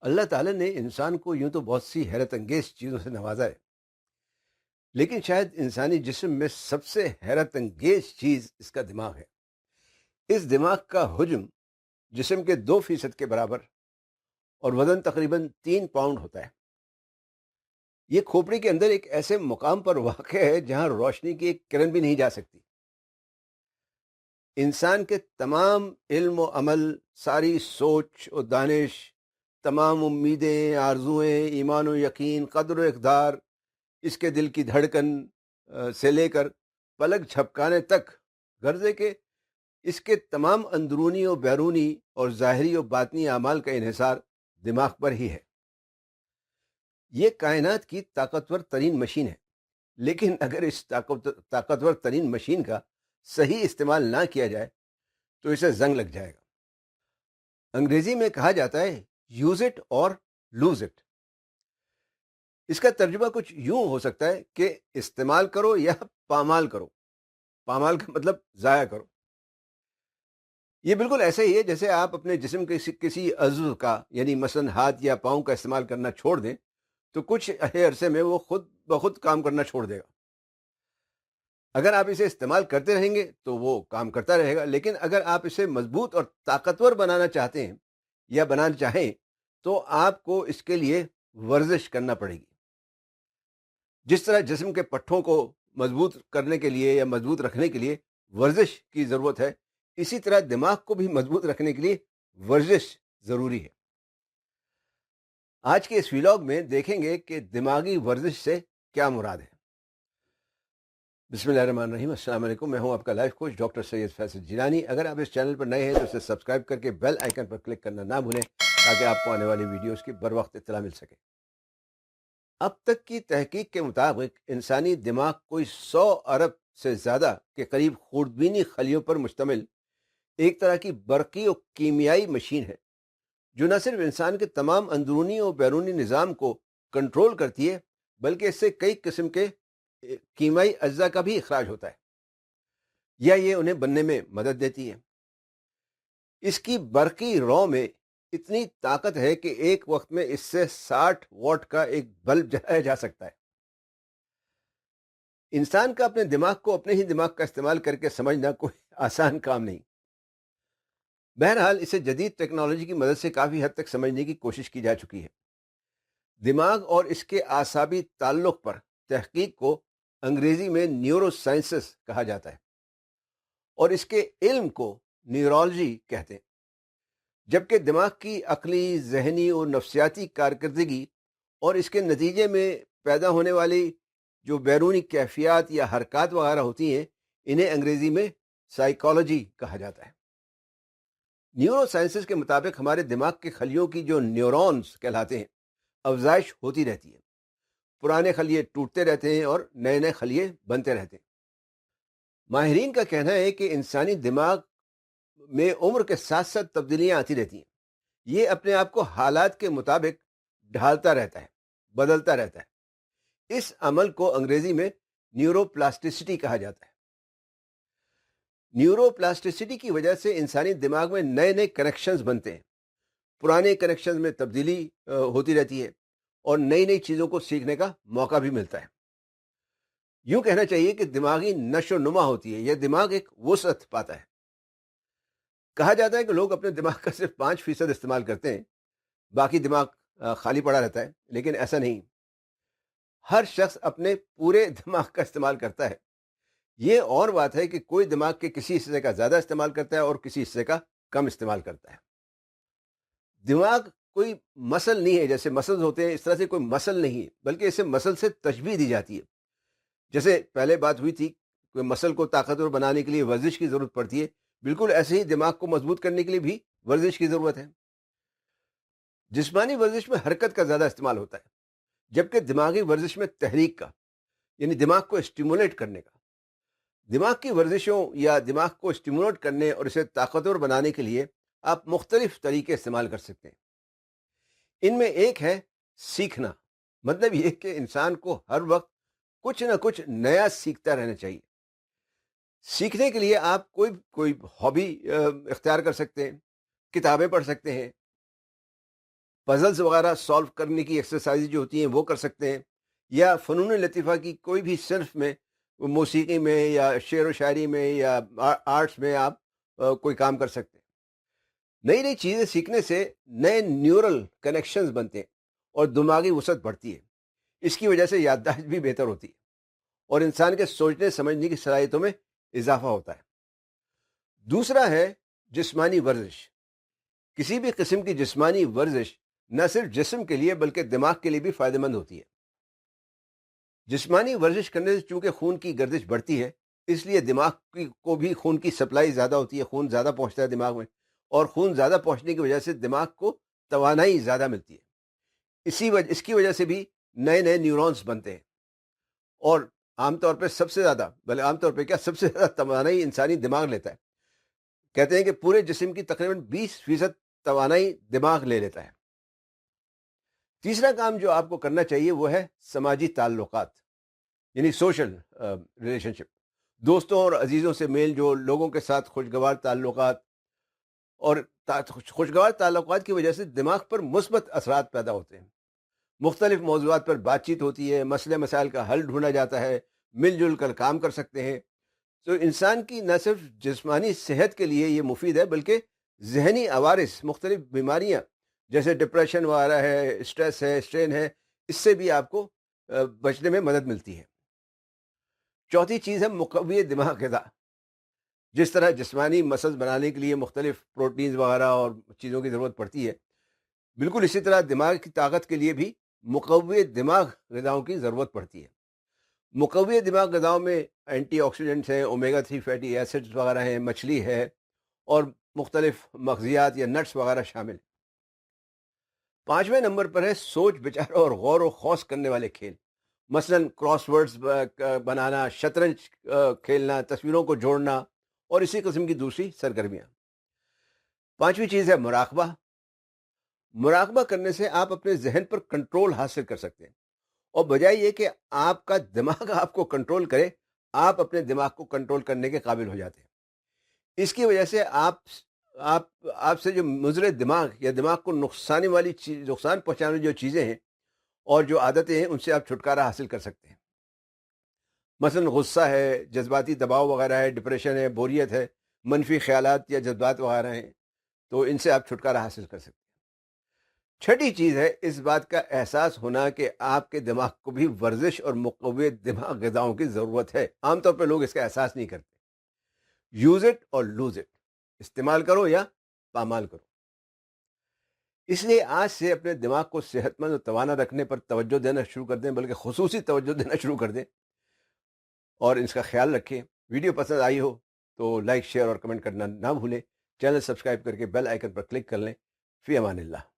اللہ تعالیٰ نے انسان کو یوں تو بہت سی حیرت انگیز چیزوں سے نوازا ہے، لیکن شاید انسانی جسم میں سب سے حیرت انگیز چیز اس کا دماغ ہے۔ اس دماغ کا حجم جسم کے 2% کے برابر اور وزن تقریباً 3 پاؤنڈ ہوتا ہے۔ یہ کھوپڑی کے اندر ایک ایسے مقام پر واقع ہے جہاں روشنی کی ایک کرن بھی نہیں جا سکتی۔ انسان کے تمام علم و عمل، ساری سوچ و دانش، تمام امیدیں، آرزوئیں، ایمان و یقین، قدر و اقدار، اس کے دل کی دھڑکن سے لے کر پلک جھپکانے تک، غرض ہے کہ اس کے تمام اندرونی و بیرونی اور ظاہری و باطنی اعمال کا انحصار دماغ پر ہی ہے۔ یہ کائنات کی طاقتور ترین مشین ہے، لیکن اگر اس طاقتور ترین مشین کا صحیح استعمال نہ کیا جائے تو اسے زنگ لگ جائے گا۔ انگریزی میں کہا جاتا ہے یوز اٹ اور لوز اٹ۔ اس کا ترجمہ کچھ یوں ہو سکتا ہے کہ استعمال کرو یا پامال کرو۔ پامال کا مطلب ضائع کرو۔ یہ بالکل ایسا ہی ہے جیسے آپ اپنے جسم کے کسی عضو کا، یعنی مثلا ہاتھ یا پاؤں کا استعمال کرنا چھوڑ دیں تو کچھ عرصے میں وہ خود بخود کام کرنا چھوڑ دے گا۔ اگر آپ اسے استعمال کرتے رہیں گے تو وہ کام کرتا رہے گا، لیکن اگر آپ اسے مضبوط اور طاقتور بنانا چاہتے ہیں یا بنانا چاہیں تو آپ کو اس کے لیے ورزش کرنا پڑے گی۔ جس طرح جسم کے پٹھوں کو مضبوط کرنے کے لیے یا مضبوط رکھنے کے لیے ورزش کی ضرورت ہے، اسی طرح دماغ کو بھی مضبوط رکھنے کے لیے ورزش ضروری ہے۔ آج کے اس ویلاگ میں دیکھیں گے کہ دماغی ورزش سے کیا مراد ہے۔ بسم اللہ الرحمن الرحیم۔ السلام علیکم، میں ہوں آپ کا لائف کوچ ڈاکٹر سید فیصل جیلانی۔ اگر آپ اس چینل پر نئے ہیں تو اسے سبسکرائب کر کے بیل آئیکن پر کلک کرنا نہ بھولیں تاکہ آپ کو آنے والی ویڈیوز کی بر وقت اطلاع مل سکے۔ اب تک کی تحقیق کے مطابق انسانی دماغ کوئی 100 ارب سے زیادہ کے قریب خوردبینی خلیوں پر مشتمل ایک طرح کی برقی اور کیمیائی مشین ہے جو نہ صرف انسان کے تمام اندرونی اور بیرونی نظام کو کنٹرول کرتی ہے بلکہ اس سے کئی قسم کے کیمیائی اجزاء کا بھی اخراج ہوتا ہے یا یہ انہیں بننے میں مدد دیتی ہے۔ اس کی برقی رو میں اتنی طاقت ہے کہ ایک وقت میں اس سے 60 واٹ کا ایک بلب جلایا جا سکتا ہے۔ انسان کا اپنے دماغ کو اپنے ہی دماغ کا استعمال کر کے سمجھنا کوئی آسان کام نہیں۔ بہرحال اسے جدید ٹیکنالوجی کی مدد سے کافی حد تک سمجھنے کی کوشش کی جا چکی ہے۔ دماغ اور اس کے اعصابی تعلق پر تحقیق کو انگریزی میں نیورو سائنسز کہا جاتا ہے اور اس کے علم کو نیورولوجی کہتے ہیں، جبکہ دماغ کی عقلی، ذہنی اور نفسیاتی کارکردگی اور اس کے نتیجے میں پیدا ہونے والی جو بیرونی کیفیات یا حرکات وغیرہ ہوتی ہیں، انہیں انگریزی میں سائیکالوجی کہا جاتا ہے۔ نیورو سائنسز کے مطابق ہمارے دماغ کے خلیوں کی جو نیورونز کہلاتے ہیں، افزائش ہوتی رہتی ہے۔ پرانے خلیے ٹوٹتے رہتے ہیں اور نئے نئے خلیے بنتے رہتے ہیں۔ ماہرین کا کہنا ہے کہ انسانی دماغ میں عمر کے ساتھ ساتھ تبدیلیاں آتی رہتی ہیں۔ یہ اپنے آپ کو حالات کے مطابق ڈھالتا رہتا ہے، بدلتا رہتا ہے۔ اس عمل کو انگریزی میں نیورو پلاسٹیسٹی کہا جاتا ہے۔ نیورو پلاسٹیسٹی کی وجہ سے انسانی دماغ میں نئے نئے کنیکشنز بنتے ہیں، پرانے کنیکشنز میں تبدیلی ہوتی رہتی ہے اور نئی نئی چیزوں کو سیکھنے کا موقع بھی ملتا ہے۔ یوں کہنا چاہیے کہ دماغی نشو و نما ہوتی ہے، یہ دماغ ایک وسعت پاتا ہے۔ کہا جاتا ہے کہ لوگ اپنے دماغ کا صرف 5% استعمال کرتے ہیں، باقی دماغ خالی پڑا رہتا ہے، لیکن ایسا نہیں۔ ہر شخص اپنے پورے دماغ کا استعمال کرتا ہے۔ یہ اور بات ہے کہ کوئی دماغ کے کسی حصے کا زیادہ استعمال کرتا ہے اور کسی حصے کا کم استعمال کرتا ہے۔ دماغ کوئی مسل نہیں ہے، جیسے مسلز ہوتے ہیں اس طرح سے کوئی مسل نہیں ہے، بلکہ اسے مسل سے تشبیہ دی جاتی ہے۔ جیسے پہلے بات ہوئی تھی، کوئی مسل کو طاقتور بنانے کے لیے ورزش کی ضرورت پڑتی ہے، بالکل ایسے ہی دماغ کو مضبوط کرنے کے لیے بھی ورزش کی ضرورت ہے۔ جسمانی ورزش میں حرکت کا زیادہ استعمال ہوتا ہے، جبکہ دماغی ورزش میں تحریک کا، یعنی دماغ کو اسٹیمولیٹ کرنے کا۔ دماغ کی ورزشوں یا دماغ کو اسٹیمولیٹ کرنے اور اسے طاقتور بنانے کے لیے آپ مختلف طریقے استعمال کر سکتے ہیں۔ ان میں ایک ہے سیکھنا، مطلب یہ کہ انسان کو ہر وقت کچھ نہ کچھ نیا سیکھتا رہنا چاہیے۔ سیکھنے کے لیے آپ کوئی ہابی اختیار کر سکتے ہیں، کتابیں پڑھ سکتے ہیں، پزلز وغیرہ سالو کرنے کی ایکسرسائز جو ہوتی ہیں وہ کر سکتے ہیں، یا فنون لطیفہ کی کوئی بھی صنف میں، موسیقی میں یا شعر و شاعری میں یا آرٹس میں آپ کوئی کام کر سکتے ہیں۔ نئی نئی چیزیں سیکھنے سے نئے نیورل کنیکشنز بنتے ہیں اور دماغی وسعت بڑھتی ہے۔ اس کی وجہ سے یادداشت بھی بہتر ہوتی ہے اور انسان کے سوچنے سمجھنے کی صلاحیتوں میں اضافہ ہوتا ہے۔ دوسرا ہے جسمانی ورزش۔ کسی بھی قسم کی جسمانی ورزش نہ صرف جسم کے لیے بلکہ دماغ کے لیے بھی فائدہ مند ہوتی ہے۔ جسمانی ورزش کرنے سے چونکہ خون کی گردش بڑھتی ہے، اس لیے دماغ کو بھی خون کی سپلائی زیادہ ہوتی ہے، خون زیادہ پہنچتا ہے دماغ میں، اور خون زیادہ پہنچنے کی وجہ سے دماغ کو توانائی زیادہ ملتی ہے۔ اس کی وجہ سے بھی نئے نئے نیورونز بنتے ہیں، اور عام طور پہ سب سے زیادہ، عام طور پہ کیا، سب سے زیادہ توانائی انسانی دماغ لیتا ہے۔ کہتے ہیں کہ پورے جسم کی تقریباً 20% توانائی دماغ لے لیتا ہے۔ تیسرا کام جو آپ کو کرنا چاہیے وہ ہے سماجی تعلقات، یعنی سوشل ریلیشن شپ، دوستوں اور عزیزوں سے میل جول، لوگوں کے ساتھ خوشگوار تعلقات، اور خوشگوار تعلقات کی وجہ سے دماغ پر مثبت اثرات پیدا ہوتے ہیں۔ مختلف موضوعات پر بات چیت ہوتی ہے، مسئلے مسائل کا حل ڈھونڈا جاتا ہے، مل جل کر کام کر سکتے ہیں۔ تو انسان کی نہ صرف جسمانی صحت کے لیے یہ مفید ہے بلکہ ذہنی عوارض، مختلف بیماریاں جیسے ڈپریشن وغیرہ ہے، اسٹریس ہے، اسٹرین ہے، اس سے بھی آپ کو بچنے میں مدد ملتی ہے۔ چوتھی چیز ہے مقوی دماغ غذا۔ جس طرح جسمانی مسلز بنانے کے لیے مختلف پروٹینز وغیرہ اور چیزوں کی ضرورت پڑتی ہے، بالکل اسی طرح دماغ کی طاقت کے لیے بھی مقوی دماغ غذاؤں کی ضرورت پڑتی ہے۔ مقوی دماغ غذاؤں میں اینٹی آکسیڈنٹس ہیں، اومیگا 3 فیٹی ایسڈز وغیرہ ہیں، مچھلی ہے، اور مختلف مغزیات یا نٹس وغیرہ شامل ہیں۔ 5ویں نمبر پر ہے سوچ بچارہ اور غور و خوض کرنے والے کھیل، مثلا کراس ورڈز بنانا، شطرنج کھیلنا، تصویروں کو جوڑنا، اور اسی قسم کی دوسری سرگرمیاں۔ 5ویں چیز ہے مراقبہ۔ مراقبہ کرنے سے آپ اپنے ذہن پر کنٹرول حاصل کر سکتے ہیں، اور بجائے یہ کہ آپ کا دماغ آپ کو کنٹرول کرے، آپ اپنے دماغ کو کنٹرول کرنے کے قابل ہو جاتے ہیں۔ اس کی وجہ سے آپ سے جو مضر دماغ یا دماغ کو نقصان پہنچانے جو چیزیں ہیں اور جو عادتیں ہیں، ان سے آپ چھٹکارا حاصل کر سکتے ہیں۔ مثلا غصہ ہے، جذباتی دباؤ وغیرہ ہے، ڈپریشن ہے، بوریت ہے، منفی خیالات یا جذبات وغیرہ ہیں، تو ان سے آپ چھٹکارا حاصل کر سکتے ہیں۔ چھٹی چیز ہے اس بات کا احساس ہونا کہ آپ کے دماغ کو بھی ورزش اور مقوی دماغ غذاؤں کی ضرورت ہے۔ عام طور پہ لوگ اس کا احساس نہیں کرتے۔ یوز اٹ اور لوز اٹ، استعمال کرو یا پامال کرو۔ اس لیے آج سے اپنے دماغ کو صحت مند اور توانا رکھنے پر توجہ دینا شروع کر دیں، بلکہ خصوصی توجہ دینا شروع کر دیں، اور اس کا خیال رکھیں۔ ویڈیو پسند آئی ہو تو لائک، شیئر اور کمنٹ کرنا نہ بھولیں۔ چینل سبسکرائب کر کے بیل آئیکن پر کلک کر لیں۔ فی امان اللہ۔